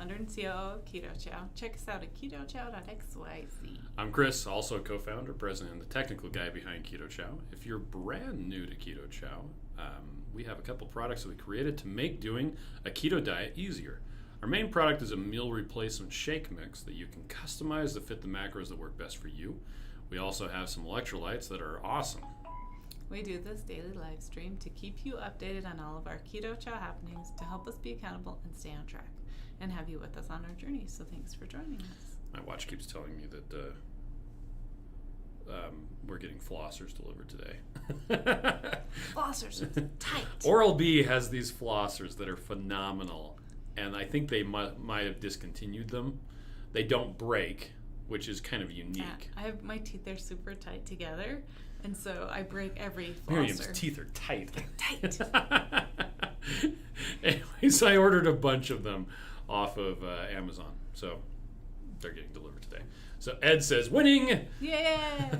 co-founder and COO of Keto Chow. Check us out at ketochow.xyz. I'm Chris, also a co-founder, president, and the technical guy behind Keto Chow. If you're brand new to Keto Chow, we have a couple products that we created to make doing a keto diet easier. Our main product is a meal replacement shake mix that you can customize to fit the macros that work best for you. We also have some electrolytes that are awesome. We do this daily live stream to keep you updated on all of our Keto Chow happenings, to help us be accountable and stay on track, and have you with us on our journey. So thanks for joining us. My watch keeps telling me that we're getting flossers delivered today. Flossers are tight. Oral-B has these flossers that are phenomenal, and I think they might have discontinued them. They don't break, which is kind of unique. I have my teeth are super tight together, and so I break every flosser. Miriam's teeth are tight. They're tight. Anyways, I ordered a bunch of them off of Amazon, so they're getting delivered today. So Ed says, winning! Yeah!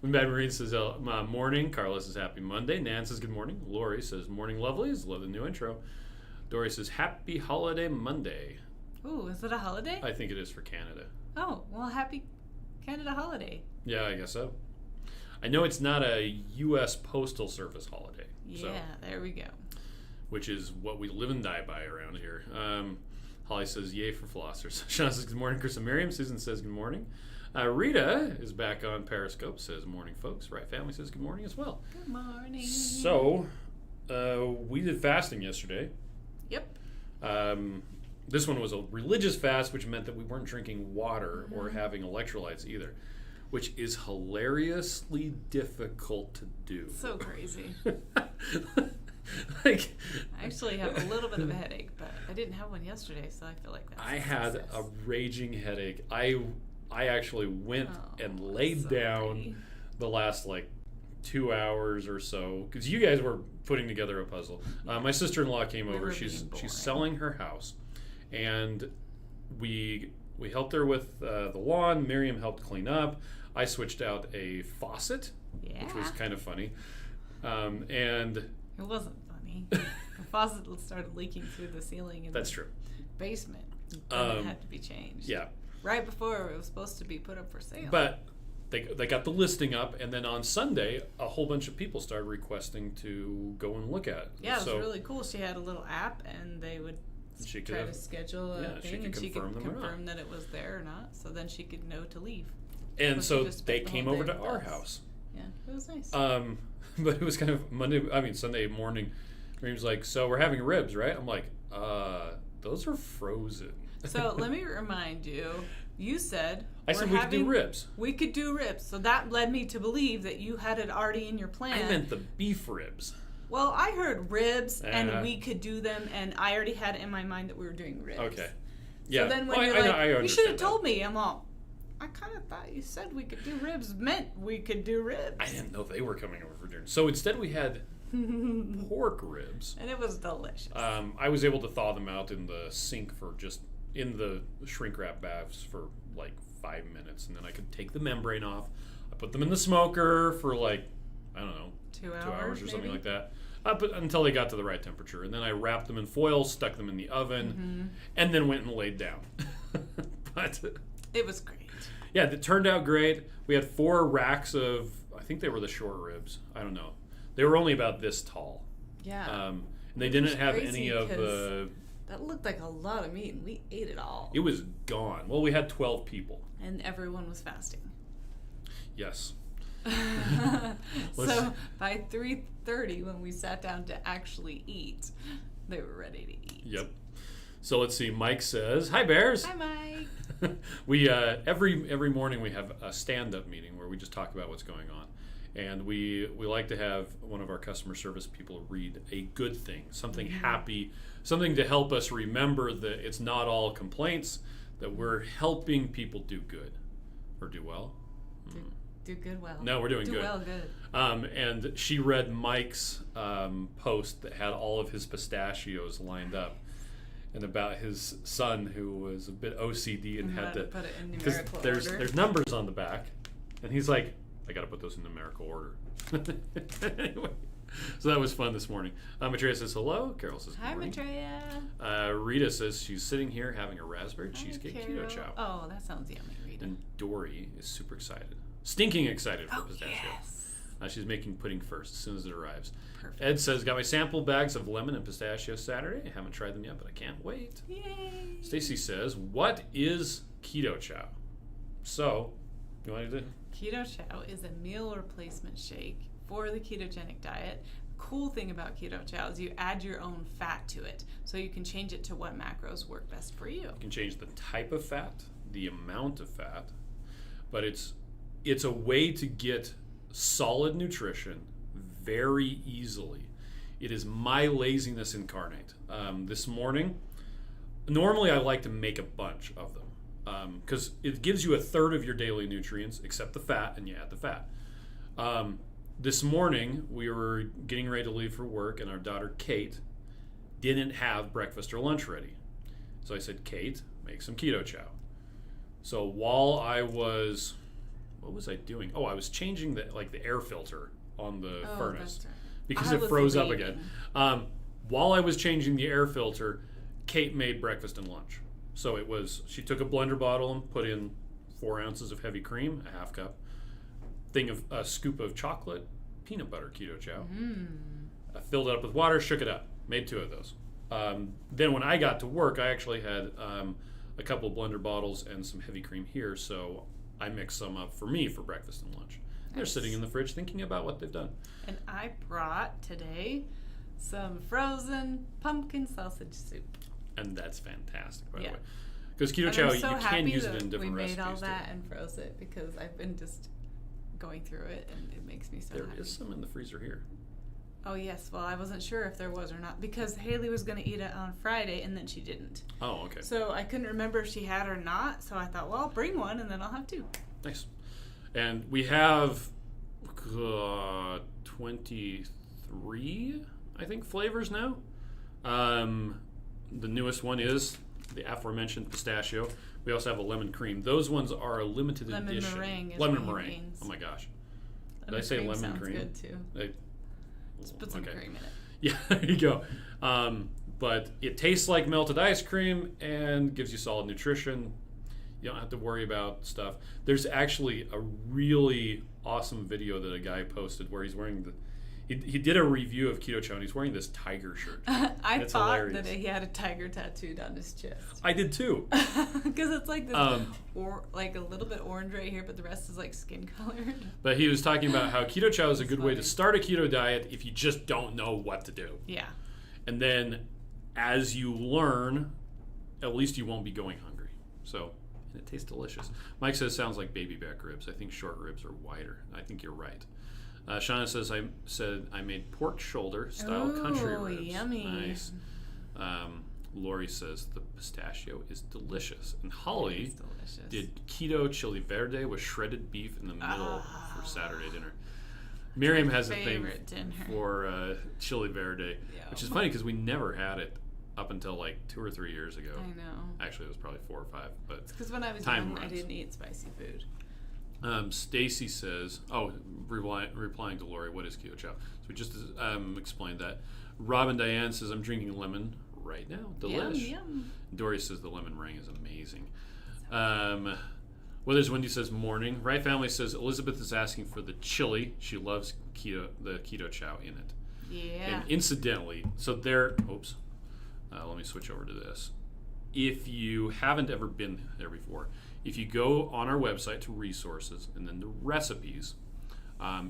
When Bad Marine says, morning. Carlos says, happy Monday. Nan says, good morning. Lori says, morning, lovelies. Love the new intro. Dory says, happy holiday Monday. Ooh, is it a holiday? I think it is for Canada. Oh, well, happy Canada holiday. Yeah, I guess so. I know it's not a U.S. Postal Service holiday. Yeah, so, there we go. Which is what we live and die by around here. Holly says, yay for flossers. Sean says, good morning, Chris and Miriam. Susan says, good morning. Rita is back on Periscope, says, morning, folks. Right Family says, good morning as well. Good morning. So, we did fasting yesterday. Yep. This one was a religious fast, which meant that we weren't drinking water or having electrolytes either, which is hilariously difficult to do. So crazy. Like, I actually have a little bit of a headache, but I didn't have one yesterday, so I feel like that's I had a raging headache. I actually went and laid down the last 2 hours or so, because you guys were putting together a puzzle. My sister-in-law came over. She's selling her house, and we helped her with the lawn. Miriam helped clean up. I switched out a faucet, which was kind of funny, and it wasn't funny. The faucet started leaking through the ceiling in that's the true. basement, and it had to be changed. Yeah, right before it was supposed to be put up for sale. But they got the listing up, and then on Sunday, a whole bunch of people started requesting to go and look at it. Yeah, it was really cool. She had a little app, and they would try to schedule a thing, and she could confirm that it was there or not, so then she could know to leave. And so they came over to our house. Yeah, it was nice. But it was kind of Sunday morning. Miriam's like, so we're having ribs, right? I'm like, those are frozen. So let me remind you, you said we could do ribs. We could do ribs. So that led me to believe that you had it already in your plan. I meant the beef ribs. Well, I heard ribs, and we could do them, and I already had it in my mind that we were doing ribs. Okay. Yeah. So then when you're you should have told me. I'm all, I kind of thought you said we could do ribs meant we could do ribs. I didn't know they were coming over for dinner. So instead we had pork ribs. And it was delicious. I was able to thaw them out in the sink in the shrink wrap baths for 5 minutes. And then I could take the membrane off. I put them in the smoker for I don't know, 2 hours or something like that. Until they got to the right temperature. And then I wrapped them in foil, stuck them in the oven, and then went and laid down. But it was great. Yeah, it turned out great. We had 4 racks of, I think they were the short ribs. I don't know. They were only about this tall. Yeah. And they didn't have any of the... That looked like a lot of meat, and we ate it all. It was gone. Well, we had 12 people. And everyone was fasting. Yes. So by 3:30, when we sat down to actually eat, they were ready to eat. Yep. So let's see. Mike says, "Hi, Bears." Hi, Mike. We every morning we have a stand-up meeting where we just talk about what's going on, and we like to have one of our customer service people read a good thing, something happy, something to help us remember that it's not all complaints, that we're helping people do good or do well. Do good well. No, we're doing good. Do well good. And she read Mike's post that had all of his pistachios lined up. And about his son who was a bit OCD and had to put it in numerical order. There's numbers on the back, and he's like, I got to put those in numerical order. Anyway, So that was fun this morning. Maitreya says hello. Carol says hi, good morning. Maitreya. Rita says she's sitting here having a raspberry cheesecake keto chow. Oh, that sounds yummy, Rita. And Dory is super excited. Stinking excited for pistachio. Yes. She's making pudding first as soon as it arrives. Perfect. Ed says, got my sample bags of lemon and pistachio Saturday. I haven't tried them yet, but I can't wait. Yay. Stacy says, what is Keto Chow? So, you want to do? Keto Chow is a meal replacement shake for the ketogenic diet. Cool thing about Keto Chow is you add your own fat to it, so you can change it to what macros work best for you. You can change the type of fat, the amount of fat, but it's a way to get solid nutrition very easily. It is my laziness incarnate. This morning, normally I like to make a bunch of them because it gives you a third of your daily nutrients except the fat, and you add the fat. This morning, we were getting ready to leave for work, and our daughter, Kate, didn't have breakfast or lunch ready. So I said, Kate, make some Keto Chow. So while I was... What was I doing? Oh, I was changing the air filter on the furnace that's right. because it froze up again. While I was changing the air filter, Kate made breakfast and lunch. So she took a blender bottle and put in 4 ounces of heavy cream, a half cup, a scoop of chocolate, peanut butter Keto Chow. I filled it up with water, shook it up, made 2 of those. Then when I got to work, I actually had a couple of blender bottles and some heavy cream here, so I mixed some up for me for breakfast and lunch. Nice. They're sitting in the fridge thinking about what they've done. And I brought today some frozen pumpkin sausage soup. And that's fantastic, by the way. Because Keto Chow, you can use it in different recipes. We made all that and froze it because I've been just going through it and it makes me so happy. There is some in the freezer here. Oh, yes. Well, I wasn't sure if there was or not because Haley was going to eat it on Friday and then she didn't. Oh, okay. So I couldn't remember if she had or not. So I thought, well, I'll bring one and then I'll have 2. Nice. And we have 23, I think, flavors now. The newest one is the aforementioned pistachio. We also have a lemon cream. Those ones are a limited edition. Lemon meringue. Means. Oh my gosh. Lemon Did I say cream lemon sounds cream? Good too. Just put some cream in it. Yeah, there you go. But it tastes like melted ice cream and gives you solid nutrition. You don't have to worry about stuff. There's actually a really awesome video that a guy posted where he's wearing he did a review of Keto Chow and he's wearing this tiger shirt. I thought hilarious. That he had a tiger tattooed on his chest. I did too. Because it's like this, like a little bit orange right here, but the rest is like skin colored. But he was talking about how Keto Chow is a good way to start a keto diet if you just don't know what to do. Yeah. And then as you learn, at least you won't be going hungry. So, and it tastes delicious. Mike says sounds like baby back ribs. I think short ribs are wider. I think you're right. Shauna says I made pork shoulder style country ribs. Yummy. Nice. Lori says the pistachio is delicious. And Holly did keto chili verde with shredded beef in the middle for Saturday dinner. Miriam has a thing for chili verde, which is funny because we never had it up until like 2 or 3 years ago. I know. Actually, it was probably 4 or 5. But it's because when I was young, I didn't eat spicy food. Stacy says, replying to Lori, what is Keto Chow? So we just explained that. Robin Diane says, I'm drinking lemon right now. Delish. Yum. Dory says the lemon meringue is amazing. Weathers Wendy says morning. Right Family says Elizabeth is asking for the chili. She loves the Keto Chow in it. Yeah. And incidentally, so let me switch over to this. If you haven't ever been there before, if you go on our website to resources and then the recipes,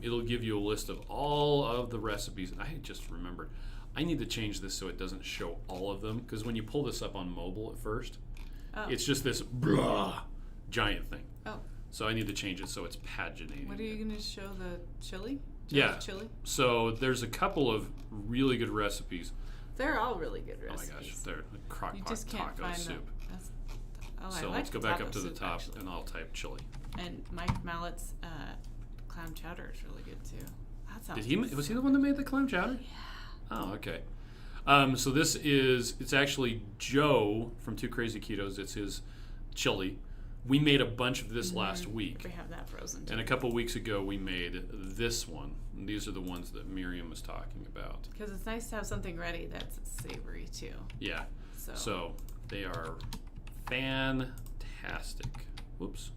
it'll give you a list of all of the recipes. And I just remembered, I need to change this so it doesn't show all of them, because when you pull this up on mobile at first, it's just this giant thing. Oh. So I need to change it so it's paginated. What are you going to show, the chili? Chili? So there's a couple of really good recipes. They're all really good recipes. Oh my gosh, they're crock-pot taco soup. So let's go back up to the top, and I'll type chili. And Mike Mallett's clam chowder is really good too. That sounds. Was he the one that made the clam chowder? Yeah. Oh, okay. So it's actually Joe from Two Crazy Ketos. It's his chili. We made a bunch of this last week. We have that frozen too. And a couple weeks ago we made this one. And these are the ones that Miriam was talking about. Because it's nice to have something ready that's savory too. Yeah. So they are fantastic. Whoops.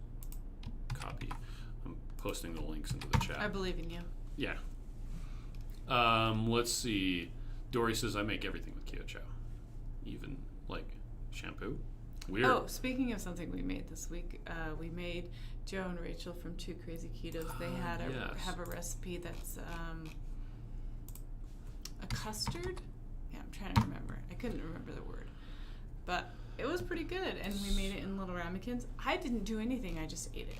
Copy. I'm posting the links into the chat. I believe in you. Yeah. Let's see. Dory says, I make everything with Keto Chow. Even, like, shampoo. Weird. Oh, speaking of something we made this week, we made Joe and Rachel from Two Crazy Ketos. They had have a recipe that's a custard. Yeah, I'm trying to remember. I couldn't remember the word. But it was pretty good, and we made it in little ramekins. I didn't do anything. I just ate it.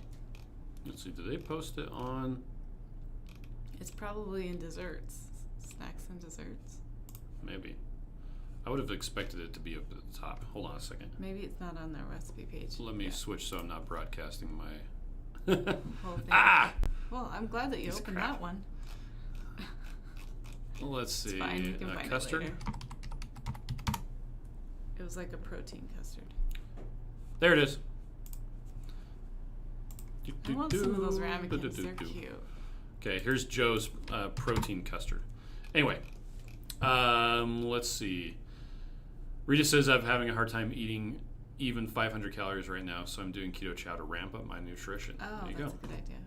Let's see. Did they post it on? It's probably in desserts. Snacks and desserts. Maybe. I would have expected it to be up at the top. Hold on a second. Maybe it's not on their recipe page. Let me switch so I'm not broadcasting my... whole thing. Ah! Well, I'm glad that you opened that one. Well, let's see. It's fine. You can find custard? it later. It was like a protein custard. There it is. I want some of those ramekins. They're cute. Okay, here's Joe's protein custard. Anyway, let's see. Rita says I'm having a hard time eating even 500 calories right now, so I'm doing Keto Chow to ramp up my nutrition. Oh, there you that's go. a good idea.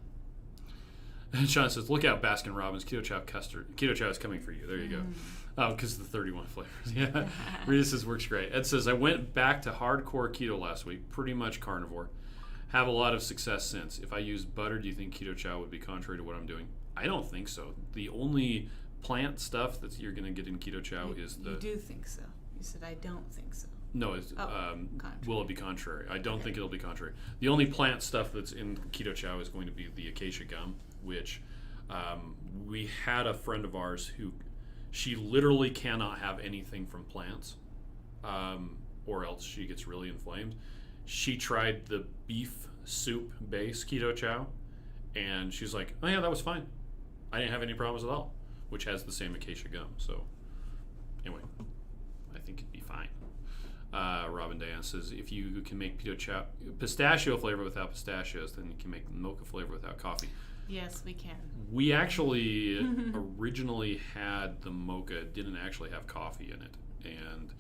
And Sean says, look out, Baskin Robbins, Keto Chow custard. Keto Chow is coming for you. There you go. Oh, because of the 31 flavors. Yeah. Rita says, works great. Ed says, I went back to hardcore keto last week, pretty much carnivore. Have a lot of success since. If I used butter, do you think Keto Chow would be contrary to what I'm doing? I don't think so. The only plant stuff that you're going to get in Keto Chow is the... You do think so. You said, I don't think so. No, it's, will it be contrary? I don't think it'll be contrary. The only plant stuff that's in Keto Chow is going to be the acacia gum, which we had a friend of ours who, she literally cannot have anything from plants, or else she gets really inflamed. She tried the beef soup base Keto Chow, and she's like, oh yeah, that was fine. I didn't have any problems at all, which has the same acacia gum. So anyway, I think it'd be fine. Robin Diane says, if you can make Keto Chow pistachio flavor without pistachios, then you can make mocha flavor without coffee. Yes, we can. We actually originally had the mocha, didn't actually have coffee in it. And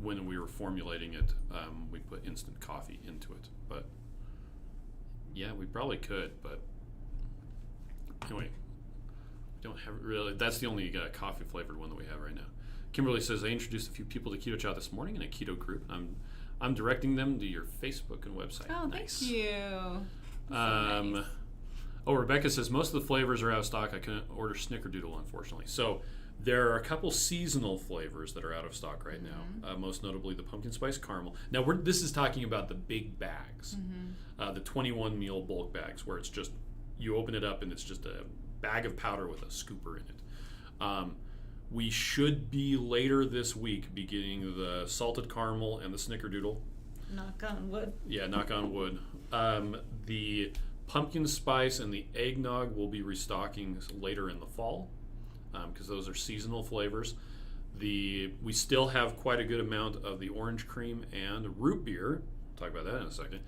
when we were formulating it, we put instant coffee into it. But yeah, we probably could. But anyway, don't have really. That's the only coffee flavored one that we have right now. Kimberly says, I introduced a few people to Keto Chow this morning in a keto group. I'm directing them to your Facebook and website. Oh, nice. Thank you. So nice. Oh, Rebecca says, most of the flavors are out of stock. I couldn't order Snickerdoodle, unfortunately. So there are a couple seasonal flavors that are out of stock right now, most notably the pumpkin spice caramel. Now, this is talking about the big bags, the 21 meal bulk bags, where it's just, you open it up and it's just a bag of powder with a scooper in it. We should be later this week beginning the salted caramel and the Snickerdoodle. Knock on wood. Yeah, knock on wood. The pumpkin spice and the eggnog will be restocking later in the fall because those are seasonal flavors. We still have quite a good amount of the orange cream and root beer. We'll talk about that in a second,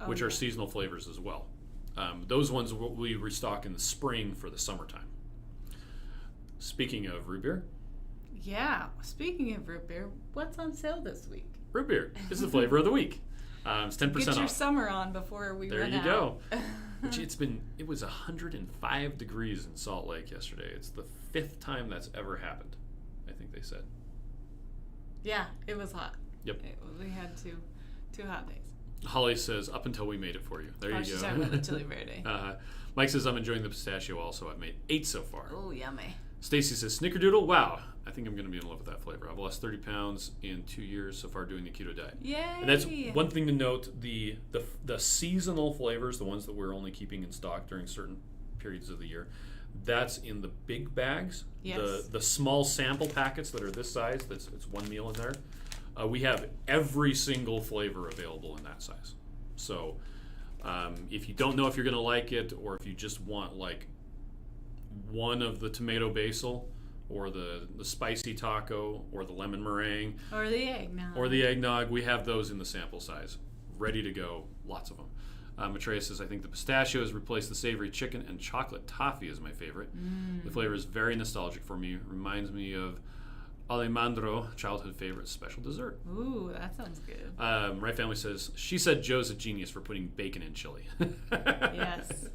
which are seasonal flavors as well. Those ones will we restock in the spring for the summertime. Speaking of root beer. Yeah, speaking of root beer, what's on sale this week? Root beer is the flavor of the week. It's 10% off. Get your summer on before we run out. There you go. Which it was 105 degrees in Salt Lake yesterday. It's the 5th time that's ever happened, I think they said. Yeah, it was hot. Yep. We had two hot days. Holly says, up until we made it for you. There you go. She's talking about the chili verde. Mike says, I'm enjoying the pistachio also. I've made 8 so far. Oh, yummy. Stacy says, Snickerdoodle, wow. I think I'm going to be in love with that flavor. I've lost 30 pounds in 2 years so far doing the keto diet. Yay! And that's one thing to note. The seasonal flavors, the ones that we're only keeping in stock during certain periods of the year, that's in the big bags. Yes. The small sample packets that are this size, it's one meal in there. We have every single flavor available in that size. So if you don't know if you're going to like it, or if you just want like one of the tomato basil, or the spicy taco, or the lemon meringue, or the eggnog, we have those in the sample size, ready to go, lots of them. Maitreya says, I think the pistachio has replaced the savory chicken, and chocolate toffee is my favorite. The flavor is very nostalgic for me. Reminds me of Alejandro, childhood favorite special dessert. Ooh, that sounds good. Right Family says, she said Joe's a genius for putting bacon in chili. Yes.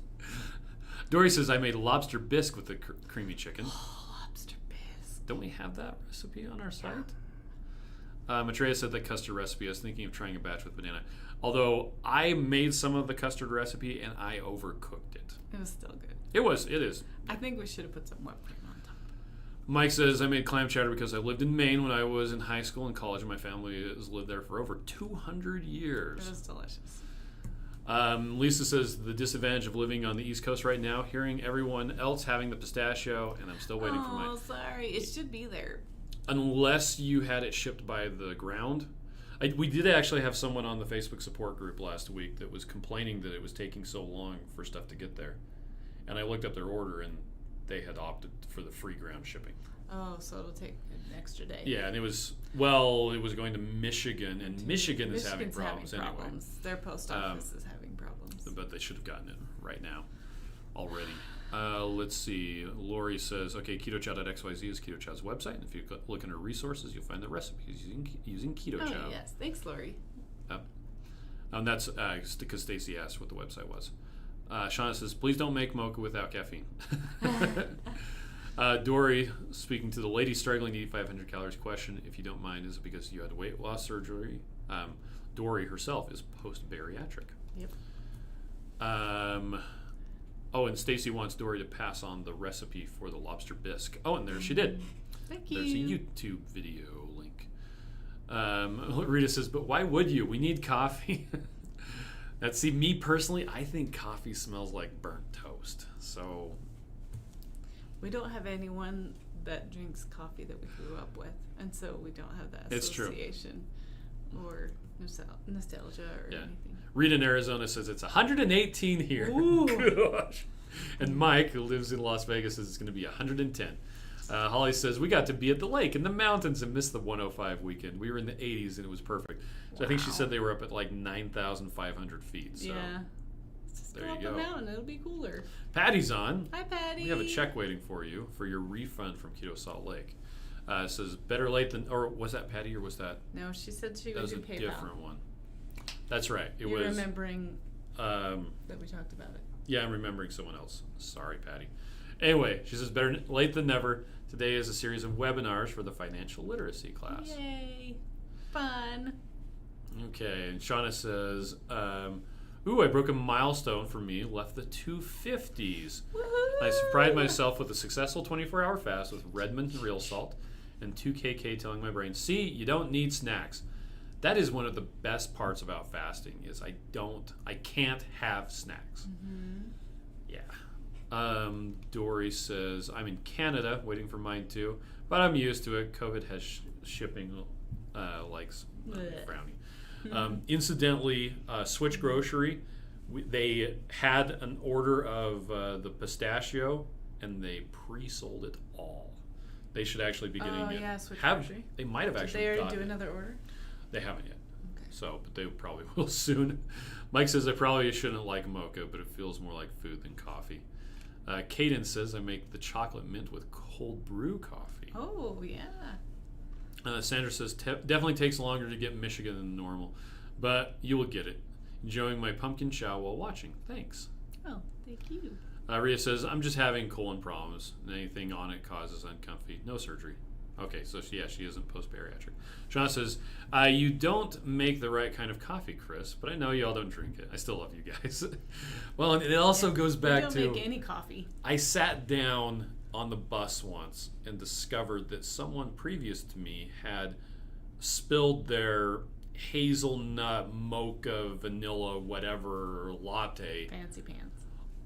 Dory says, I made lobster bisque with the creamy chicken. Oh, lobster bisque. Don't we have that recipe on our site? Maitreya said that custard recipe. I was thinking of trying a batch with banana. Although I made some of the custard recipe and I overcooked it. It was still good. It is. I think we should have put some whipped cream on top. Mike says, I made clam chowder because I lived in Maine when I was in high school and college, and my family has lived there for over 200 years. It was delicious. Lisa says, the disadvantage of living on the East Coast right now, hearing everyone else having the pistachio, and I'm still waiting for mine. Oh, sorry. It should be there. Unless you had it shipped by the ground. We did actually have someone on the Facebook support group last week that was complaining that it was taking so long for stuff to get there. And I looked up their order, and they had opted for the free ground shipping. Oh, so it'll take an extra day. Yeah, and it was going to Michigan, and Michigan is having problems anyway. Their post office is having problems. But they should have gotten it right now already. Let's see. Lori says, okay, KetoChow.xyz is Keto Chow's website. And if you look under resources, you'll find the recipes using Keto Chow. Oh, yes. Thanks, Lori. And that's because Stacy asked what the website was. Shauna says, please don't make mocha without caffeine. Dory, speaking to the lady struggling to eat 500 calories question, if you don't mind, is it because you had weight loss surgery? Dory herself is post-bariatric. Yep. Oh, and Stacy wants Dory to pass on the recipe for the lobster bisque. Oh, and there she did. Thank you. There's a YouTube video link. Rita says, but why would you? We need coffee. Me personally, I think coffee smells like burnt toast. So we don't have anyone that drinks coffee that we grew up with, and so we don't have that association or nostalgia or anything. Rita in Arizona says it's 118 here. Ooh. Gosh. And Mike, who lives in Las Vegas, says it's going to be 110. Holly says, we got to be at the lake in the mountains and missed the 105 weekend. We were in the 80s and it was perfect. So I think she said they were up at like 9,500 feet. So yeah. Just there go you up go. the mountain. It'll be cooler. Patty's on. Hi, Patty. We have a check waiting for you for your refund from Keto Salt Lake. It says better late than, or was that Patty or was that? No, she said she that would was do a PayPal. different one. That's right. You're remembering that we talked about it. Yeah, I'm remembering someone else. Sorry, Patty. Anyway, she says better late than never. Today is a series of webinars for the financial literacy class. Yay. Fun. Okay, and Shauna says, ooh, I broke a milestone for me, left the 250s. Woohoo! I surprised myself with a successful 24-hour fast with Redmond real salt and 2KK telling my brain, see, you don't need snacks. That is one of the best parts about fasting is I can't have snacks. Mm-hmm. Yeah. Dory says, I'm in Canada, waiting for mine too, but I'm used to it. COVID has shipping likes frowny. Incidentally, Switch Grocery, they had an order of the pistachio, and they pre-sold it all. They should actually be getting it. Yeah, Switch Grocery. They might have actually. Did they already do another order? They haven't yet. Okay. So, but they probably will soon. Mike says I probably shouldn't like mocha, but it feels more like food than coffee. Caden says I make the chocolate mint with cold brew coffee. Oh, yeah. Sandra says definitely takes longer to get Michigan than normal, but you will get it. Enjoying my pumpkin chow while watching. Thanks. Oh, thank you. Rhea says I'm just having colon problems. And anything on it causes uncomfy. No surgery. Okay, so she isn't post-bariatric. Shauna says, you don't make the right kind of coffee, Chris, but I know y'all don't drink it. I still love you guys. Well, and it also goes back to... We don't make any coffee. I sat down on the bus once and discovered that someone previous to me had spilled their hazelnut, mocha, vanilla, whatever latte... Fancy pants.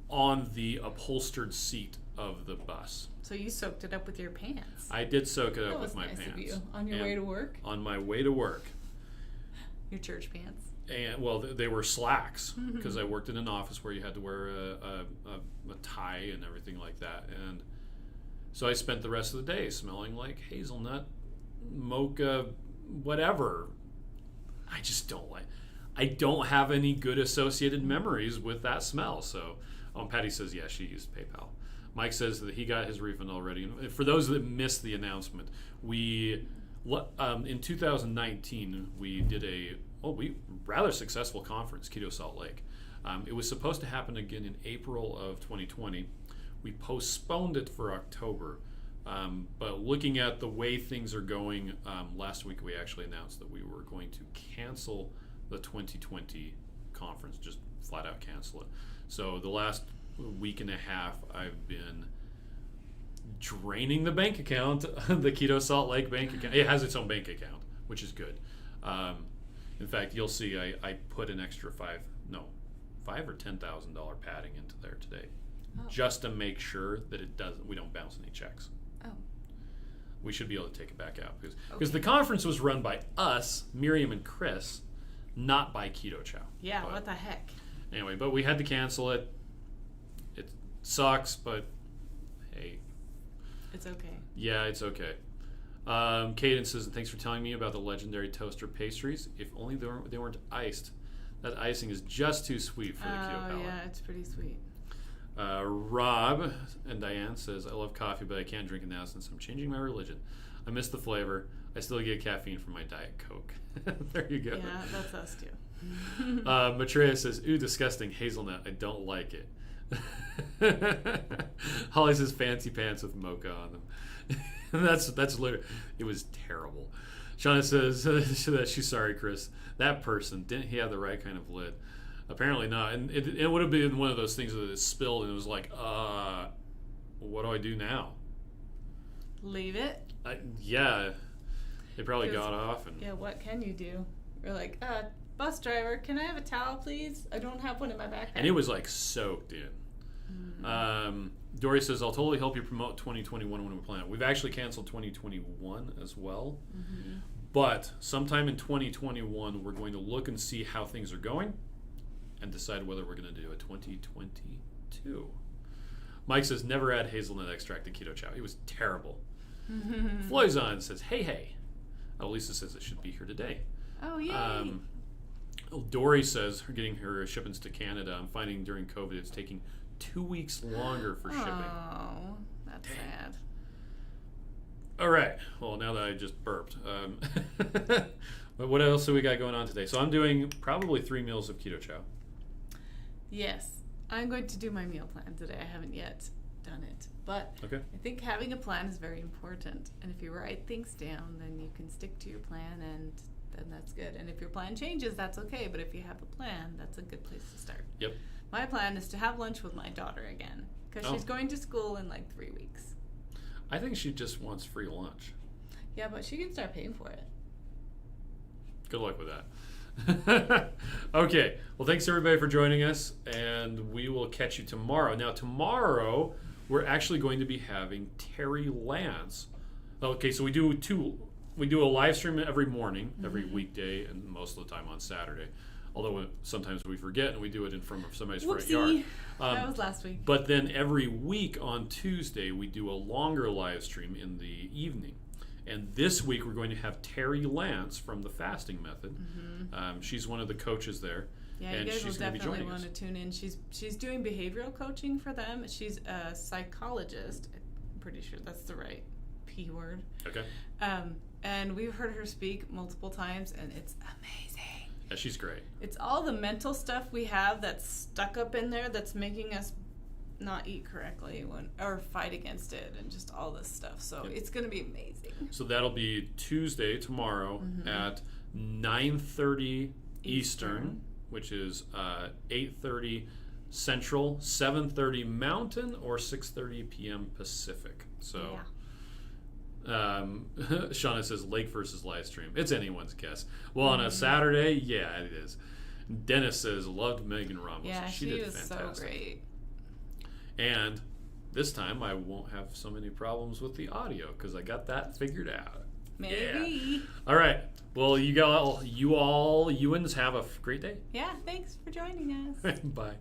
...on the upholstered seat of the bus. So you soaked it up with your pants. I did soak it up with my nice pants. Of you. On your way to work? On my way to work. Your church pants. And well, they were slacks because I worked in an office where you had to wear a tie and everything like that. And so I spent the rest of the day smelling like hazelnut, mocha, whatever. I just don't like. I don't have any good associated memories with that smell. So, Patty says, yeah, she used PayPal. Mike says that he got his refund already. And for those that missed the announcement, we in 2019 we did a rather successful conference, Keto Salt Lake. It was supposed to happen again in April of 2020. We postponed it for October. But looking at the way things are going, last week we actually announced that we were going to cancel the 2020 conference, just flat out cancel it. So the last week and a half, I've been draining the bank account, the Keto Salt Lake bank account. It has its own bank account, which is good. In fact, you'll see I put an extra $5,000 or $10,000 padding into there today, just to make sure that we don't bounce any checks. Oh. We should be able to take it back out because the conference was run by us, Miriam and Chris, not by Keto Chow. Yeah, what the heck? Anyway, but we had to cancel it. It sucks, but hey. It's okay. Yeah, it's okay. Caden says, thanks for telling me about the legendary toaster pastries. If only they weren't iced. That icing is just too sweet for the keto palate. Oh, yeah, it's pretty sweet. Rob and Diane says, I love coffee, but I can't drink it now since I'm changing my religion. I miss the flavor. I still get caffeine from my Diet Coke. There you go. Yeah, that's us too. Maitreya says, ooh, disgusting hazelnut. I don't like it. Holly says, fancy pants with mocha on them. that's literally, it was terrible. Shauna says that she's sorry, Chris. That person, didn't he have the right kind of lid? Apparently not. And it would have been one of those things that it spilled and it was like, what do I do now? Leave it? Yeah. They probably got off. And yeah, what can you do? We're like, bus driver, can I have a towel, please? I don't have one in my backpack. And it was like soaked in. Mm-hmm. Dory says, I'll totally help you promote 2021 when we plan it. We've actually canceled 2021 as well. Mm-hmm. But sometime in 2021, we're going to look and see how things are going and decide whether we're going to do a 2022. Mike says, never add hazelnut extract to Keto Chow. It was terrible. Floyzon says, hey. Lisa says it should be here today. Oh, yay. Dory says, getting her shipments to Canada, I'm finding during COVID it's taking 2 weeks longer for shipping. Oh, that's sad. All right. Well, now that I just burped. But what else do we got going on today? So I'm doing probably 3 meals of Keto Chow. Yes. I'm going to do my meal plan today. I haven't yet done it. But okay. I think having a plan is very important. And if you write things down, then you can stick to your plan, and then that's good. And if your plan changes, that's okay. But if you have a plan, that's a good place to start. Yep. My plan is to have lunch with my daughter again because she's going to school in like 3 weeks. I think she just wants free lunch. Yeah, but she can start paying for it. Good luck with that. Okay. Well, thanks everybody for joining us, and we will catch you tomorrow. Now, tomorrow we're actually going to be having Terry Lance. Okay, so we do a live stream every morning, every weekday, and most of the time on Saturday. Although sometimes we forget and we do it in front of somebody's front yard. That was last week. But then every week on Tuesday, we do a longer live stream in the evening. And this week, we're going to have Terry Lance from the Fasting Method. Mm-hmm. She's one of the coaches there. Yeah, and you guys will definitely want to tune in. She's doing behavioral coaching for them. She's a psychologist. I'm pretty sure that's the right P word. Okay. And we've heard her speak multiple times, and it's amazing. Yeah, she's great. It's all the mental stuff we have that's stuck up in there that's making us not eat correctly or fight against it, and just all this stuff. So it's going to be amazing. So that'll be Tuesday, tomorrow, at 9:30 Eastern, which is 8:30 Central, 7:30 Mountain, or 6:30 p.m. Pacific. So. Shauna says Lake versus live stream. It's anyone's guess. Well, on a Saturday, yeah, it is. Dennis says loved Megan Ramos. Yeah, she did fantastic. So great. And this time I won't have so many problems with the audio because I got that figured out. Maybe. Yeah. All right. Well, you all, you have a great day. Yeah. Thanks for joining us. Bye.